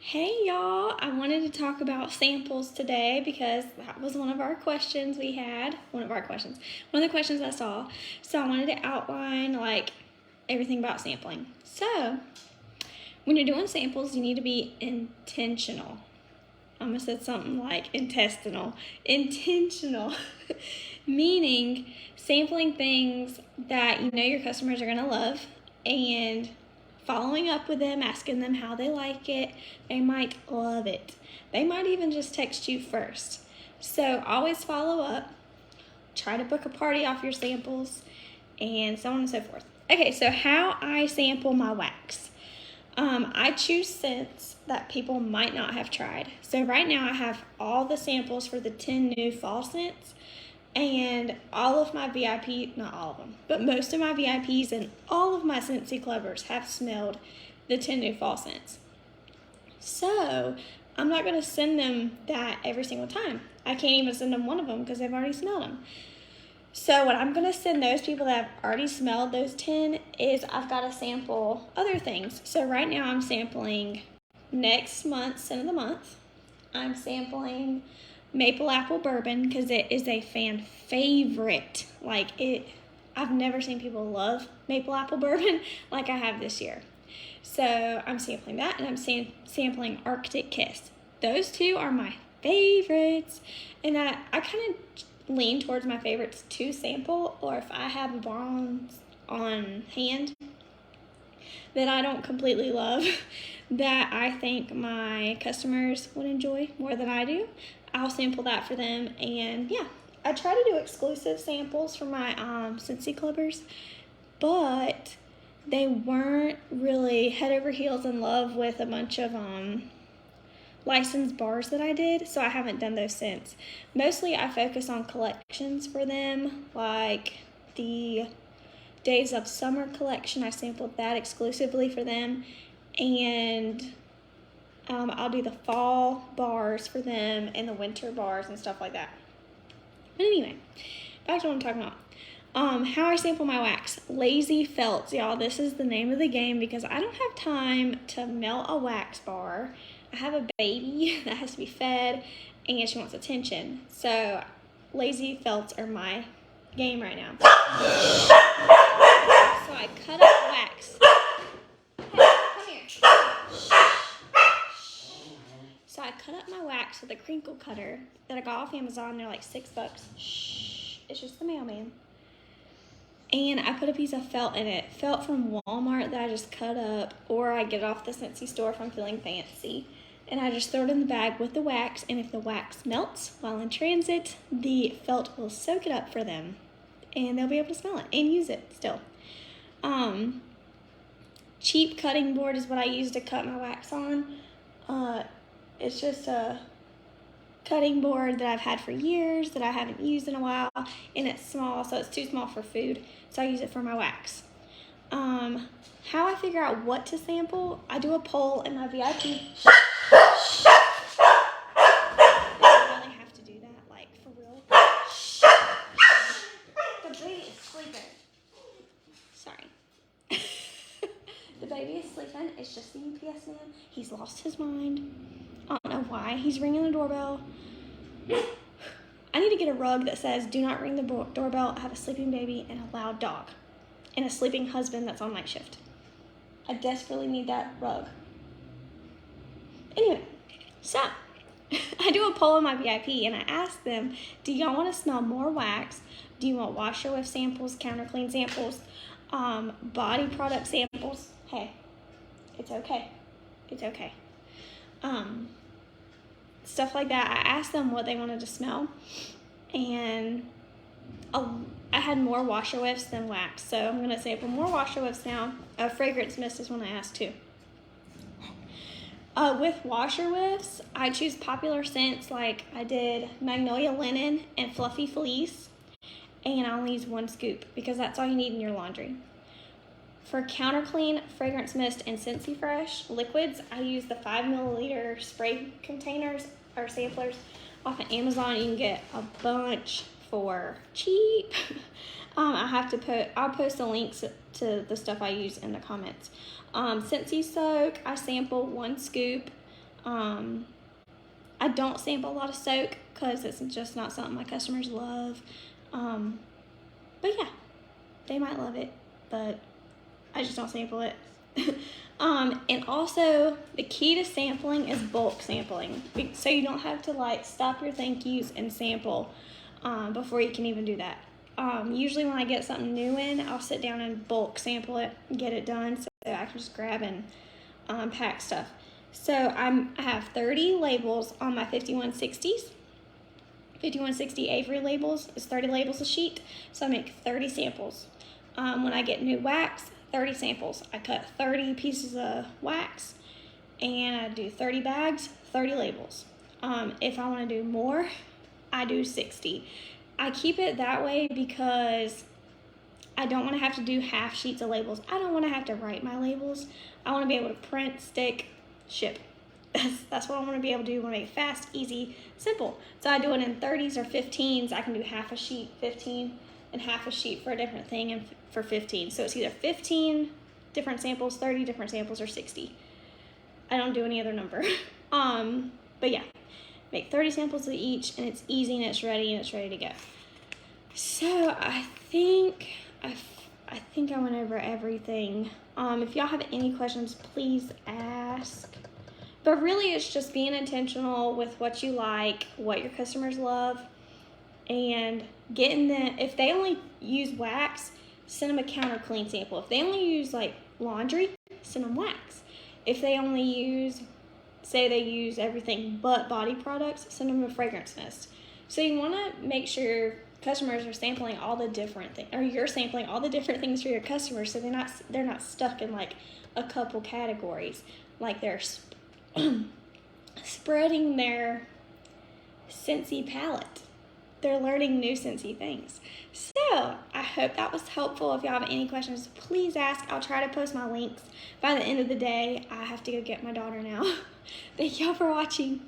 Hey y'all, I wanted to talk about samples today because that was one of our questions we had. One of the questions I saw. So I wanted to outline everything about sampling. So when you're doing samples, you need to be intentional. I almost said something like intestinal. Intentional. Meaning sampling things that you know your customers are going to love and following up with them, asking them how they like it. They might love it. They might even just text you first. So always follow up. Try to book a party off your samples and so on and so forth. Okay, so how I sample my wax. I choose scents that people might not have tried. So right now I have all the samples for the 10 new fall scents, and all of my VIP, not all of them, but most of my VIPs and all of my Scentsy Clubbers have smelled the 10 new fall scents. So I'm not going to send them that every single time. I can't even send them one of them because they've already smelled them. So what I'm going to send those people that have already smelled those 10 is I've got to sample other things. So right now I'm sampling next month's scent of the month. I'm sampling maple apple bourbon because it is a fan favorite. I've never seen people love maple apple bourbon like I have this year. So I'm sampling that, and I'm sampling Arctic Kiss. Those two are my favorites, and I kind of lean towards my favorites to sample, or if I have a bar on hand that I don't completely love that I think my customers would enjoy more than I do, I'll sample that for them. And yeah, I try to do exclusive samples for my Scentsy Clubbers, but they weren't really head over heels in love with a bunch of licensed bars that I did, so I haven't done those since. Mostly I focus on collections for them, like the Days of Summer collection. I sampled that exclusively for them, and I'll do the fall bars for them and the winter bars and stuff like that. But anyway, back to what I'm talking about. How I sample my wax. Lazy Felts, y'all. This is the name of the game because I don't have time to melt a wax bar. I have a baby that has to be fed and she wants attention. So Lazy Felts are my game right now. So I cut up wax. Hey, come here. So I cut up my wax with a crinkle cutter that I got off Amazon. They're like $6. Shh, it's just the mailman. And I put a piece of felt in it. Felt from Walmart that I just cut up, or I get it off the Scentsy store if I'm feeling fancy. And I just throw it in the bag with the wax, and if the wax melts while in transit, the felt will soak it up for them, and they'll be able to smell it and use it still. Cheap cutting board is what I use to cut my wax on. It's just a cutting board that I've had for years that I haven't used in a while, and it's small, so it's too small for food, so I use it for my wax. How I figure out what to sample, I do a poll in my VIP. I really have to do that, like, for real. The baby is sleeping. Sorry. The baby is sleeping. It's just the UPS man. He's lost his mind. I don't know why he's ringing the doorbell. I need to get a rug that says, "Do not ring the doorbell. I have a sleeping baby and a loud dog. And a sleeping husband that's on night shift." I desperately need that rug. Anyway, so I do a poll on my VIP and I ask them, do y'all want to smell more wax? Do you want washer whiff samples, counter clean samples, body product samples? Hey, it's okay. It's okay. Stuff like that. I asked them what they wanted to smell, and I had more washer whiffs than wax, so I'm going to sample more washer whiffs now. Fragrance mist is one I asked too. With washer whiffs, I choose popular scents, like I did Magnolia Linen and Fluffy Fleece, and I only use 1 scoop because that's all you need in your laundry. For counter clean, fragrance mist, and Scentsy Fresh liquids, I use the 5 milliliter spray containers or samplers off of Amazon. You can get a bunch for cheap. I'll post the links to the stuff I use in the comments. Scentsy Soak, I sample 1 scoop. I don't sample a lot of soak because it's just not something my customers love. But yeah, they might love it, but I just don't sample it. And also the key to sampling is bulk sampling. So you don't have to like stop your thank yous and sample before you can even do that. Usually when I get something new in, I'll sit down and bulk sample it, get it done so that I can just grab and pack stuff. So I have 30 labels on my 5160s. 5160 Avery labels is 30 labels a sheet, so I make 30 samples. When I get new wax, 30 samples. I cut 30 pieces of wax and I do 30 bags, 30 labels. If I want to do more, I do 60. I keep it that way because I don't want to have to do half sheets of labels. I don't want to have to write my labels. I want to be able to print, stick, ship. That's what I want to be able to do. I want to make it fast, easy, simple. So I do it in 30s or 15s. I can do half a sheet, 15, and half a sheet for a different thing and for 15. So it's either 15 different samples, 30 different samples, or 60. I don't do any other number. But yeah, make 30 samples of each, and it's easy, and it's ready to go. So I think I went over everything. If y'all have any questions, please ask. But really, it's just being intentional with what you like, what your customers love, and getting them. If they only use wax, send them a counter clean sample. If they only use like laundry, send them wax. If they only use, say they use everything but body products, send them a fragrance mist. So you want to make sure your customers are sampling all the different things, or you're sampling all the different things for your customers, so they're not stuck in like a couple categories, like they're spreading their Scentsy palette. They're learning new Scentsy things. So I hope that was helpful. If y'all have any questions, please ask. I'll try to post my links by the end of the day. I have to go get my daughter now. Thank y'all for watching.